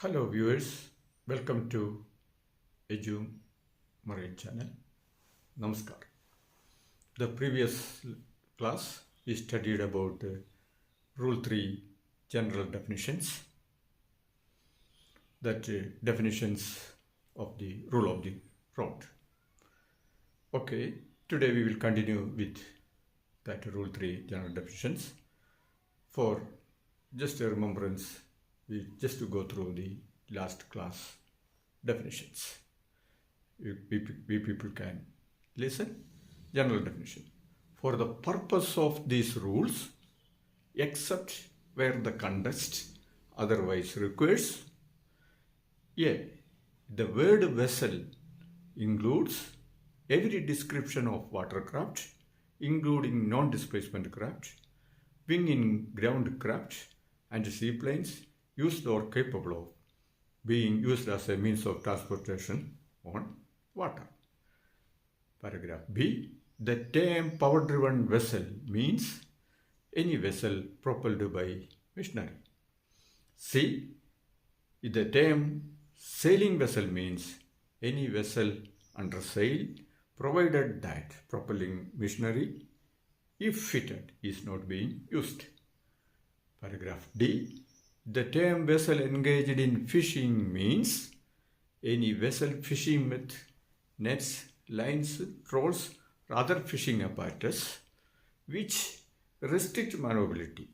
Hello viewers, welcome to Edu Marine channel. Namaskar. The previous class we studied about Rule 3 general definitions, that definitions of the rule of the road. Okay, today we will continue with that Rule 3 general definitions. For just a remembrance, we just to go through the last class definitions. We people can listen. General definition. For the purpose of these rules, except where the context otherwise requires, A. The word vessel includes every description of watercraft, including non-displacement craft, wing in ground craft, and seaplanes used or capable of being used as a means of transportation on water. Paragraph B. The term power-driven vessel means any vessel propelled by machinery. C. The term sailing vessel means any vessel under sail, provided that propelling machinery, if fitted, is not being used. Paragraph D. The term vessel engaged in fishing means any vessel fishing with nets, lines, trawls, or other fishing apparatus which restrict maneuverability,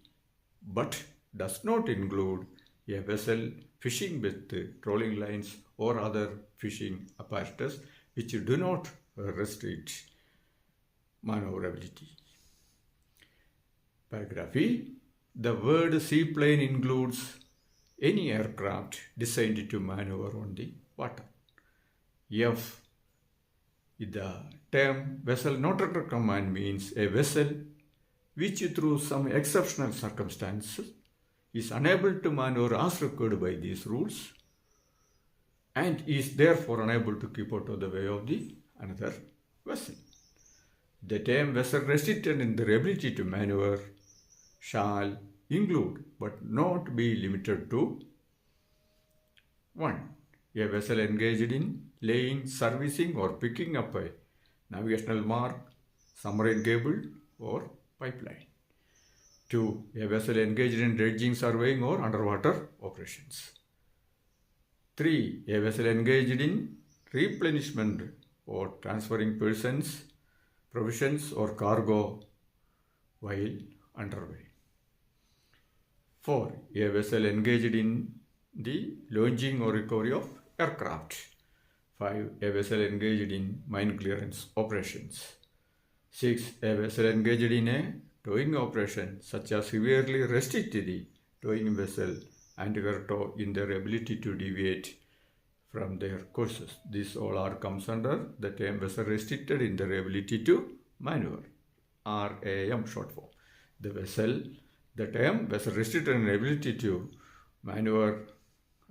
but does not include a vessel fishing with trolling lines or other fishing apparatus which do not restrict maneuverability. Paragraph E. The word seaplane includes any aircraft designed to maneuver on the water. F. The term vessel not under command means a vessel which through some exceptional circumstances is unable to maneuver as required by these rules and is therefore unable to keep out of the way of the another vessel. The term vessel restricted in their ability to maneuver shall include but not be limited to 1. A vessel engaged in laying, servicing or picking up a navigational mark, submarine cable or pipeline. 2. A vessel engaged in dredging, surveying or underwater operations. 3. A vessel engaged in replenishment or transferring persons, provisions or cargo while underway. 4. A vessel engaged in the launching or recovery of aircraft. 5. A vessel engaged in mine clearance operations. 6. A vessel engaged in a towing operation such as severely restrict the towing vessel and her tow in their ability to deviate from their courses. This all comes under the term vessel restricted in their ability to maneuver. RAM short form. The term vessel restricted in ability to maneuver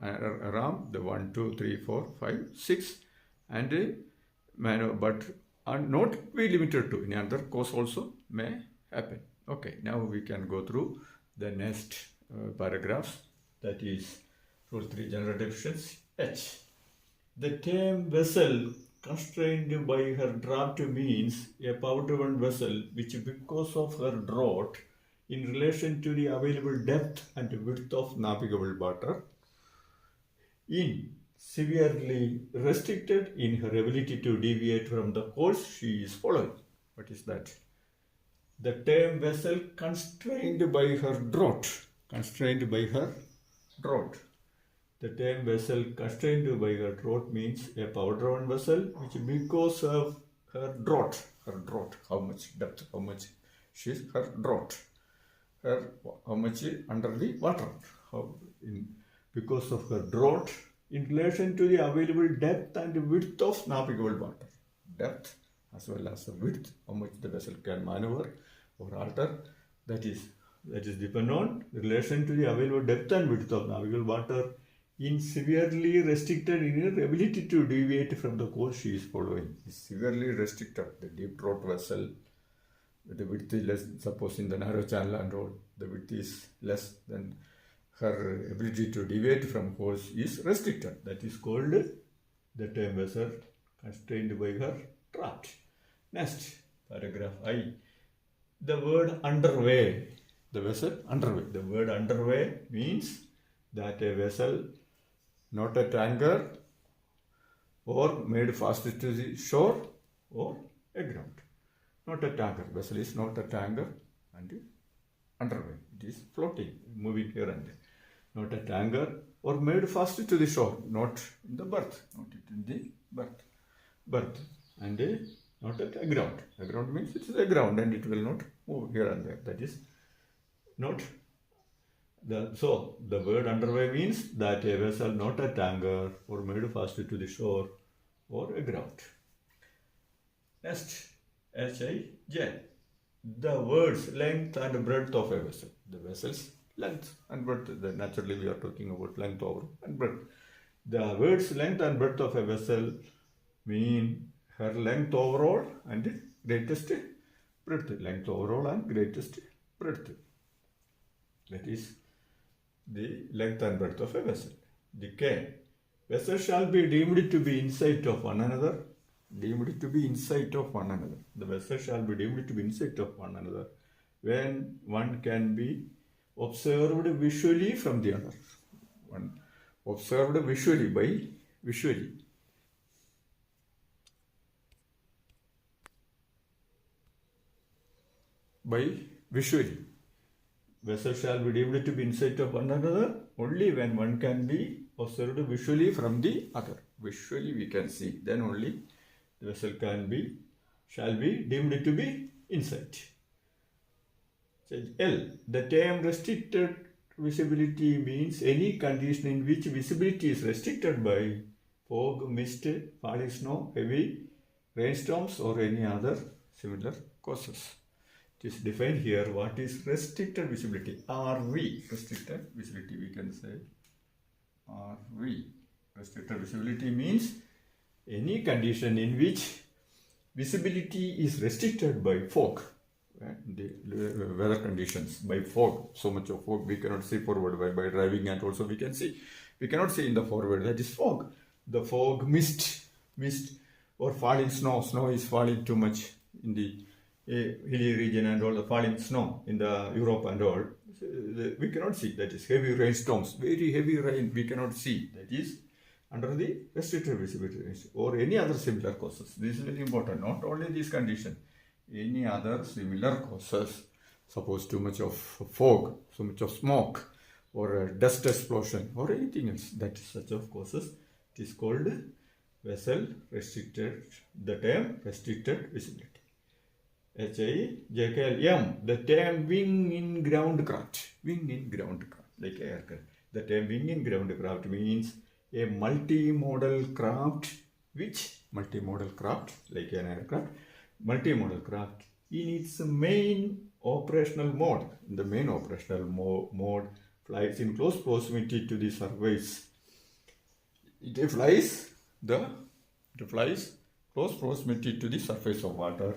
around the 1, 2, 3, 4, 5, 6 and maneuver, but are not be limited to any other cause also may happen. Okay, now we can go through the next paragraphs, that is Rule 3 general definitions. H. The term vessel constrained by her draft means a power-driven vessel which, because of her draught in relation to the available depth and width of navigable water, in severely restricted in her ability to deviate from the course she is following. What is that? The term vessel constrained by her draught. Constrained by her draught. The term vessel constrained by her draught means a power-driven vessel which, because of her draught, how much depth, how much she is, her draught, how much under the water, because of her draught in relation to the available depth and width of navigable water. Depth as well as the width, how much the vessel can maneuver or alter, that is depend on relation to the available depth and width of navigable water in severely restricted in her ability to deviate from the course she is following. Is severely restricted. The deep draught vessel, the width is less, suppose in the narrow channel and all, the width is less than her ability to deviate from course is restricted. That is called the term vessel constrained by her draft. Next, paragraph I. The word underway. The vessel underway. The word underway means that a vessel, not a tanker, or made fast to the shore or aground. Not a tanker. Vessel is not a tanker and underway. It is floating, moving here and there. Not a tanker or made fast to the shore. Not in the berth. Not in the berth. And not at aground. Aground means it is aground and it will not move here and there. That is not the. So the word underway means that a vessel, not a tanker or made fast to the shore or aground. Next, H-I-J. The words length and breadth of a vessel. The vessel's length and breadth. Naturally, we are talking about length over and breadth. The words length and breadth of a vessel mean her length overall and greatest breadth. Length overall and greatest breadth. That is the length and breadth of a vessel. The K. Vessels shall be deemed to be in sight of one another. Deemed to be in sight of one another. The vessel shall be deemed to be in sight of one another when one can be observed visually from the other. One observed visually by visually. By visually. Vessel shall be deemed to be in sight of one another only when one can be observed visually from the other. Visually we can see. Then only the vessel shall be deemed to be in sight. L. The term restricted visibility means any condition in which visibility is restricted by fog, mist, falling snow, heavy rainstorms or any other similar causes. It is defined here. What is restricted visibility? RV. Restricted visibility we can say. RV. Restricted visibility means any condition in which visibility is restricted by fog. The weather conditions, by fog. So much of fog we cannot see forward by driving, and also we cannot see in the forward. That is fog. The fog, mist or falling snow. Snow is falling too much in the hilly region and all the falling snow in the Europe and all. We cannot see. That is heavy rainstorms, very heavy rain we cannot see. That is under the restricted visibility or any other similar causes. This is very important. Not only this condition, any other similar causes. Suppose too much of fog, so much of smoke, or a dust explosion, or anything else. That is such of causes. It is called vessel restricted. The term restricted visibility. H-I-J-K-L-M. The term wing in ground craft. Wing in ground craft, like aircraft. The term wing in ground craft means a multimodal craft, like an aircraft, multimodal craft in its main operational mode. The main operational mode flies in close proximity to the surface. It flies close proximity to the surface of water.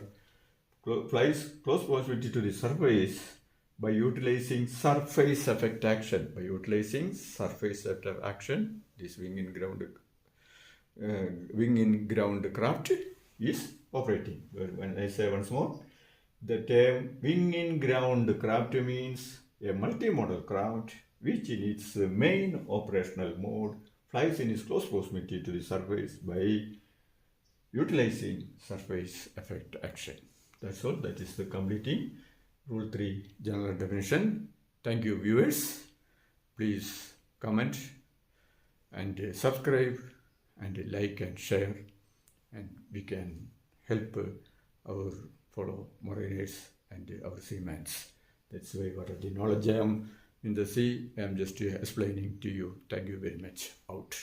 Flies close proximity to the surface by utilizing surface effect action. This wing in ground craft is operating. When I say once more, the term wing in ground craft means a multimodal craft which in its main operational mode flies in its close proximity to the surface by utilizing surface effect action. That's all. That is the completing Rule 3 general definition. Thank you, viewers. Please comment and subscribe and like and share, and we can help our fellow mariners and our seamen. That's why what are the knowledge I am in the sea, I am just explaining to you. Thank you very much. Out.